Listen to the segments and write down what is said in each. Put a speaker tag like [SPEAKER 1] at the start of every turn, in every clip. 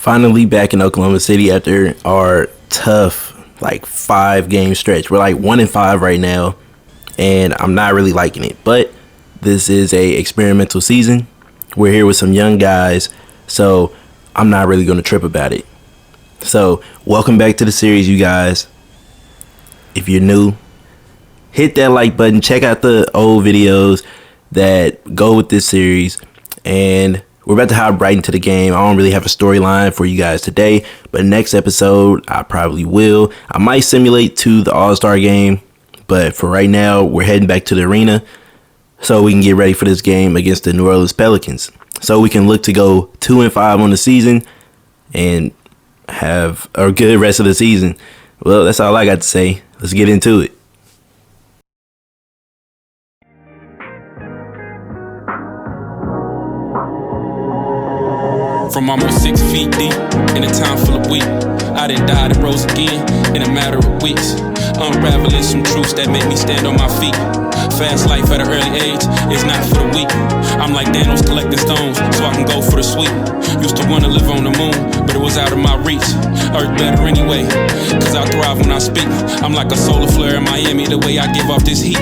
[SPEAKER 1] Finally back in Oklahoma City after our tough like 5 game stretch. We're like 1-5 right now, and I'm not really liking it. But this is a experimental season. We're here with some young guys, so I'm not really going to trip about it. So welcome back to the series, you guys. If you're new, hit that like button. Check out the old videos that go with this series, and we're about to hop right into the game. I don't really have a storyline for you guys today, but next episode, I probably will. I might simulate to the AllStar Game, but for right now, we're heading back to the arena so we can get ready for this game against the New Orleans Pelicans. So we can look to go 2-5 on the season and have a good rest of the season. Well, that's all I got to say. Let's get into it.
[SPEAKER 2] From almost 6 feet deep in a time full of weak, I done died and rose again in a matter of weeks. Unraveling some truths that make me stand on my feet. Fast life at an early age is not for the weak. I'm like Thanos collecting stones so I can go for the sweep. Used to want to live on the moon, but it was out of my reach. Earth better anyway, cause I thrive when I speak. I'm like a solar flare in Miami, the way I give off this heat.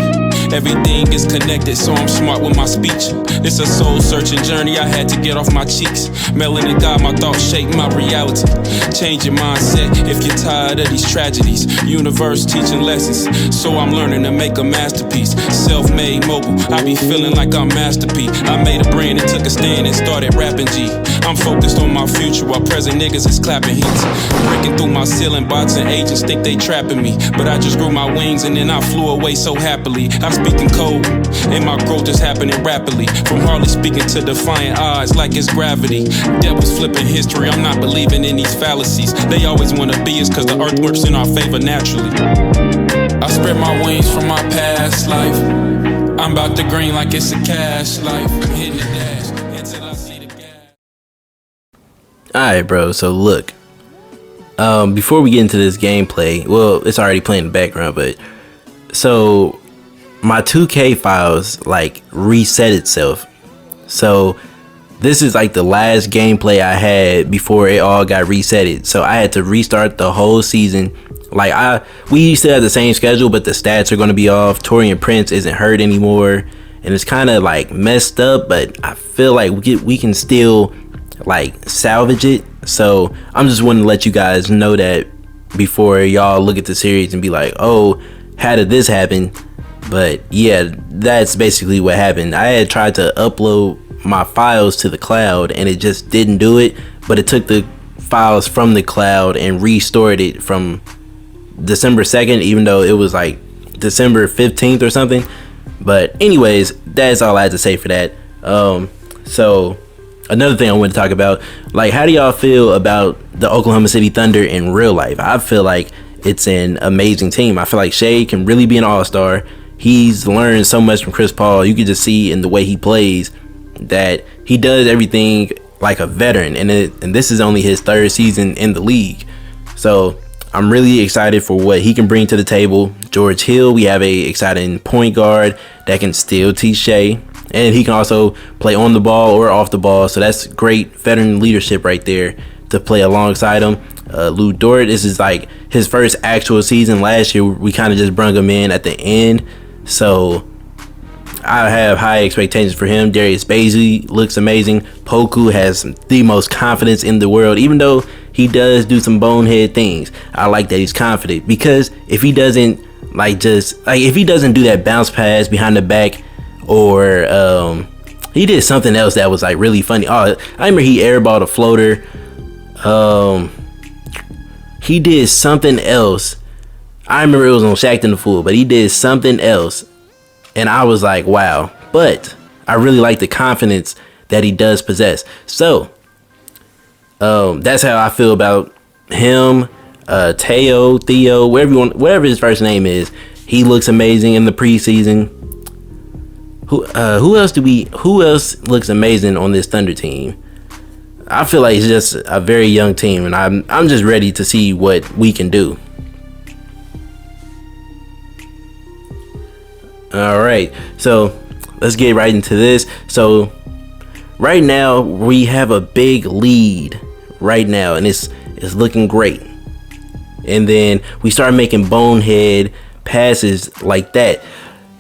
[SPEAKER 2] Everything is connected, so I'm smart with my speech. It's a soul-searching journey, I had to get off my cheeks. Melanin God, my thoughts shape my reality. Change your mindset if you're tired of these tragedies. Universe teaching lessons, so I'm learning to make a masterpiece. Self-made mogul, I be feeling like I'm Master P. I made a brand and took a stand and started rapping G. I'm focused on my future while present niggas is clapping hits. Breaking through my ceiling, bots and agents think they trapping me. But I just grew my wings and then I flew away so happily. I speak in code, and my growth is happening rapidly. From hardly speaking to defying odds like it's gravity. Devils flipping history, I'm not believing in these fallacies. They always wanna be us cause the earth works in our favor naturally. I spread my wings from my past life. I'm about to green like it's a cash life. I'm hitting the dash until I see the gas.
[SPEAKER 1] Alright, bro, so look. Before we get into this gameplay, well, it's already playing in the background, but so my 2K files like reset itself. So this is like the last gameplay I had before it all got resetted. So I had to restart the whole season. Like we still have the same schedule, but the stats are going to be off. Torian Prince isn't hurt anymore, and it's kind of like messed up, but I feel like we can still like salvage it. So I'm just wanting to let you guys know that before y'all look at the series and be like, oh, how did this happen? But yeah, that's basically what happened. I had tried to upload my files to the cloud and it just didn't do it, but it took the files from the cloud and restored it from December 2nd, even though it was like December 15th or something. But anyways, that's all I had to say for that. So another thing I want to talk about, like, how do y'all feel about the Oklahoma City Thunder in real life? I feel like it's an amazing team. I feel like Shea can really be an all-star. He's learned so much from Chris Paul. You can just see in the way he plays that he does everything like a veteran, and this is only his 3rd season in the league. So I'm really excited for what he can bring to the table. George Hill, we have a exciting point guard that can still teach Shea, and he can also play on the ball or off the ball. So that's great veteran leadership right there to play alongside him. Lou Dort, this is like his first actual season. Last year we kind of just brung him in at the end, so I have high expectations for him. Darius Bazley looks amazing. Poku has the most confidence in the world, even though he does do some bonehead things. I like that he's confident, because if he doesn't if he doesn't do that bounce pass behind the back, or he did something else that was like really funny. Oh, I remember he airballed a floater. He did something else. I remember it was on Shaqtin' a Fool, but he did something else, and I was like, wow. But I really like the confidence that he does possess. So that's how I feel about him. Theo, whatever his first name is, he looks amazing in the preseason. Who else looks amazing on this Thunder team? I feel like it's just a very young team, and I'm just ready to see what we can do. All right, so let's get right into this. So right now we have a big lead right now, and it's looking great. And then we start making bonehead passes like that,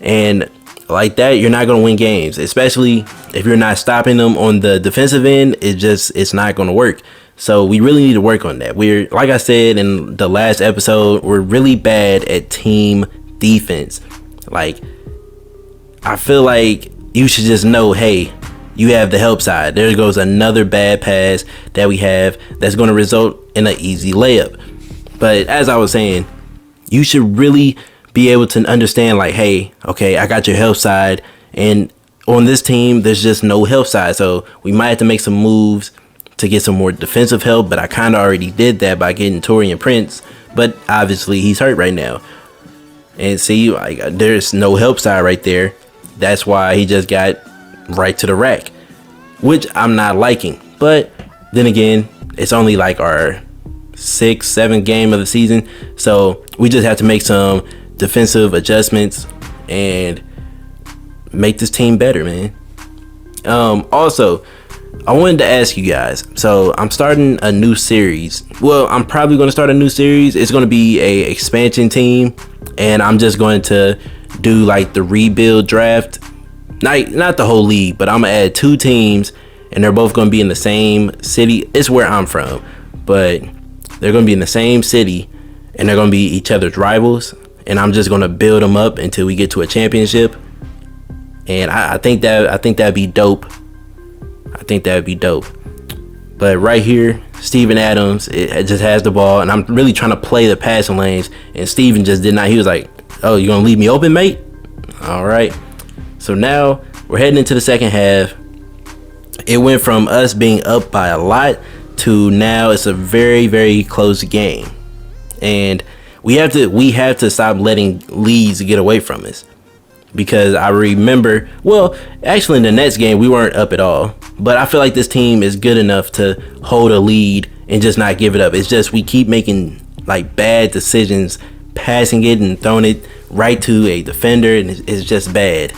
[SPEAKER 1] and like that, you're not going to win games, especially if you're not stopping them on the defensive end. It's not going to work. So we really need to work on that. We're, like I said in the last episode, we're really bad at team defense. Like, I feel like you should just know, hey, you have the help side. There goes another bad pass that we have that's going to result in an easy layup. But as I was saying, you should really be able to understand, like, hey, okay, I got your help side, and on this team there's just no help side, so we might have to make some moves to get some more defensive help. But I kind of already did that by getting Torian Prince, but obviously he's hurt right now. And see, like, there's no help side right there. That's why he just got right to the rack, which I'm not liking. But then again, it's only like our 6th, 7th game of the season, so we just have to make some defensive adjustments and make this team better, man. Also, I wanted to ask you guys, so I'm starting a new series. Well, I'm probably going to start a new series. It's going to be a expansion team, and I'm just going to do like the rebuild draft. Not the whole league, but I'm gonna add 2 teams, and they're both going to be in the same city. It's where I'm from, but they're going to be in the same city, and they're going to be each other's rivals. And I'm just gonna build them up until we get to a championship. And I think that'd be dope. I think that'd be dope. But right here, Steven Adams, it just has the ball, and I'm really trying to play the passing lanes. And Steven just did not. He was like, "Oh, you gonna leave me open, mate?" All right. So now we're heading into the second half. It went from us being up by a lot to now it's a very, very close game, and we have to stop letting leads get away from us. Because I remember, well, actually in the Nets game we weren't up at all, but I feel like this team is good enough to hold a lead and just not give it up. It's just we keep making like bad decisions, passing it and throwing it right to a defender, and it's just bad.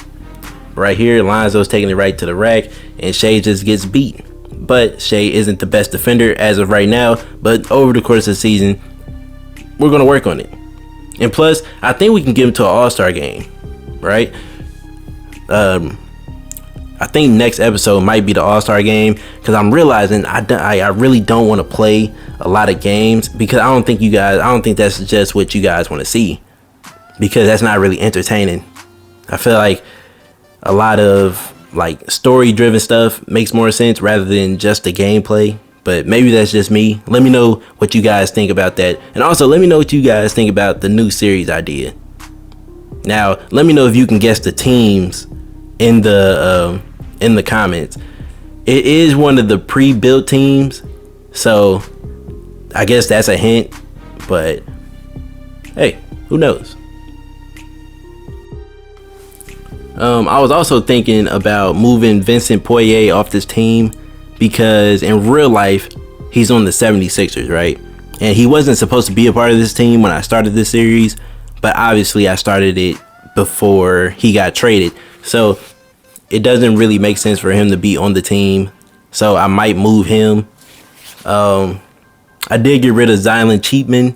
[SPEAKER 1] Right here, Lonzo's taking it right to the rack, and Shea just gets beat. But Shea isn't the best defender as of right now, but over the course of the season, we're going to work on it. And plus, I think we can get him to an AllStar game, right? I think next episode might be the AllStar game, because I'm realizing I really don't want to play a lot of games, because I don't think that's just what you guys want to see, because that's not really entertaining. I feel like a lot of like story driven stuff makes more sense rather than just the gameplay. But maybe that's just me. Let me know what you guys think about that. And also let me know what you guys think about the new series idea. Now, let me know if you can guess the teams in the comments. It is one of the pre-built teams, so I guess that's a hint. But hey, who knows? I was also thinking about moving Vincent Poirier off this team, because in real life he's on the 76ers, right? And he wasn't supposed to be a part of this team when I started this series, but obviously I started it before he got traded, so it doesn't really make sense for him to be on the team. So I might move him. I did get rid of Zylan Cheatman,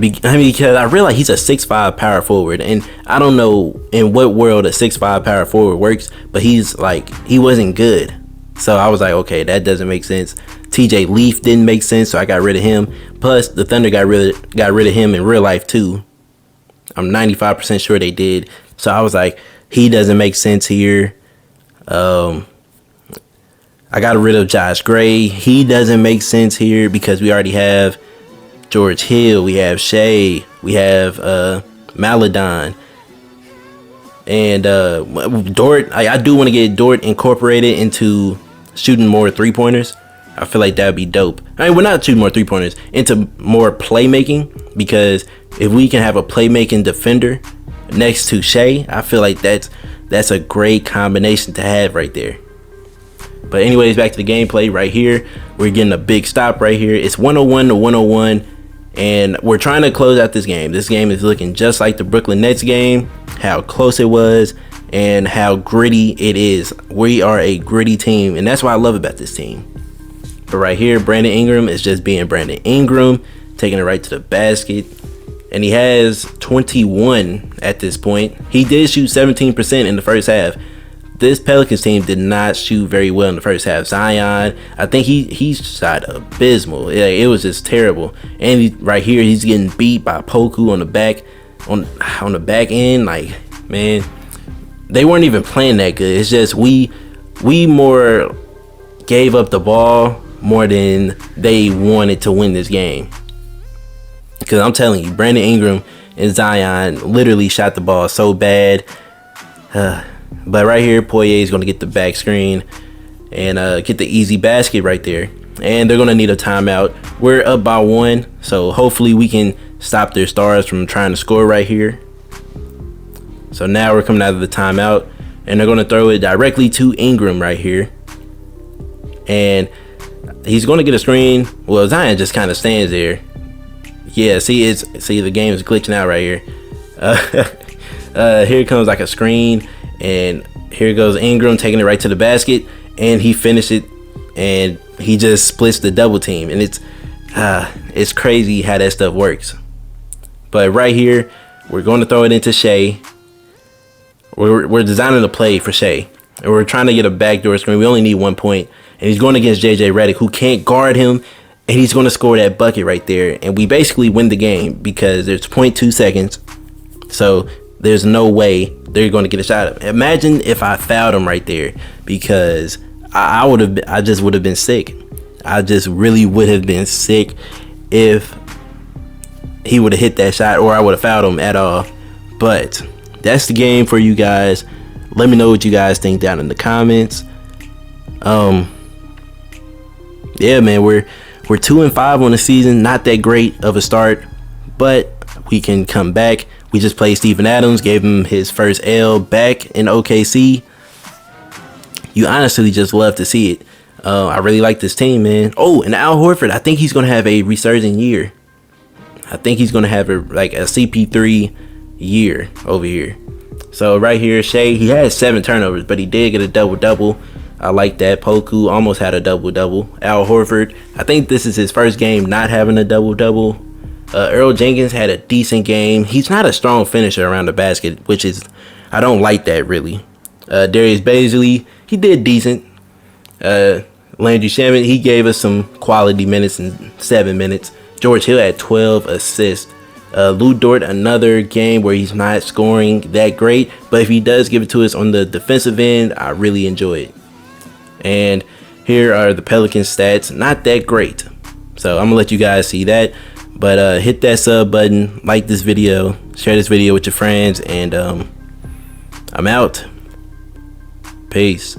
[SPEAKER 1] because I realize he's a 6'5" power forward, and I don't know in what world a 6'5" power forward works, but he wasn't good. So I was like, okay, that doesn't make sense. TJ Leaf didn't make sense, so I got rid of him. Plus, the Thunder got rid of him in real life too. I'm 95% sure they did. So I was like, he doesn't make sense here. I got rid of Josh Gray. He doesn't make sense here because we already have George Hill, we have Shea, we have Maladon. And Dort, I do want to get Dort incorporated into shooting more 3-pointers. I feel like that would be dope. I mean, we're not shooting more 3-pointers, into more playmaking, because if we can have a playmaking defender next to Shea, I feel like that's a great combination to have right there. But anyways, back to the gameplay right here. We're getting a big stop right here. It's 101-101, and we're trying to close out this game. This game is looking just like the Brooklyn Nets game, how close it was and how gritty it is. We are a gritty team, and that's what I love about this team. But right here, Brandon Ingram is just being Brandon Ingram, taking it right to the basket. And he has 21 at this point. He did shoot 17% in the first half. This Pelicans team did not shoot very well in the first half. Zion, I think he shot abysmal. It was just terrible. And right here, he's getting beat by Poku on the back end. Like, man, they weren't even playing that good. It's just we more gave up the ball more than they wanted to win this game. Because I'm telling you, Brandon Ingram and Zion literally shot the ball so bad. But right here, Poirier is going to get the back screen and get the easy basket right there. And they're going to need a timeout. We're up by 1, so hopefully we can stop their stars from trying to score right here. So now we're coming out of the timeout, and they're going to throw it directly to Ingram right here. And he's going to get a screen. Well, Zion just kind of stands there. Yeah, see the game is glitching out right here. Here comes like a screen. And here goes Ingram taking it right to the basket, and he finished it, and he just splits the double team. And it's crazy how that stuff works. But right here, we're going to throw it into Shea. We're designing a play for Shea, and we're trying to get a backdoor screen. We only need 1 point, and he's going against JJ Redick, who can't guard him, and he's going to score that bucket right there. And we basically win the game because there's 0.2 seconds. So there's no way they're going to get a shot up. Imagine if I fouled him right there, because I just would have been sick. I just really would have been sick if he would have hit that shot, or I would have fouled him at all. But that's the game for you guys. Let me know what you guys think down in the comments. Yeah, man, we're 2-5 on the season. Not that great of a start, but we can come back. We just played Steven Adams, gave him his first L back in OKC. You honestly just love to see it. I really like this team, man. Oh, and Al Horford, I think he's going to have a resurging year. I think he's going to have a CP3 year over here. So right here, Shea, he had 7 turnovers, but he did get a double-double. I like that. Poku almost had a double-double. Al Horford, I think this is his first game not having a double-double. Earl Jenkins had a decent game. He's not a strong finisher around the basket, which is, I don't like that really. Darius Bazley, he did decent. Landry Shamet, he gave us some quality minutes in 7 minutes. George Hill had 12 assists. Lou Dort, another game where he's not scoring that great, but if he does give it to us on the defensive end, I really enjoy it. And here are the Pelican stats. Not that great. So I'm gonna let you guys see that. But hit that sub button, like this video, share this video with your friends, and I'm out. Peace.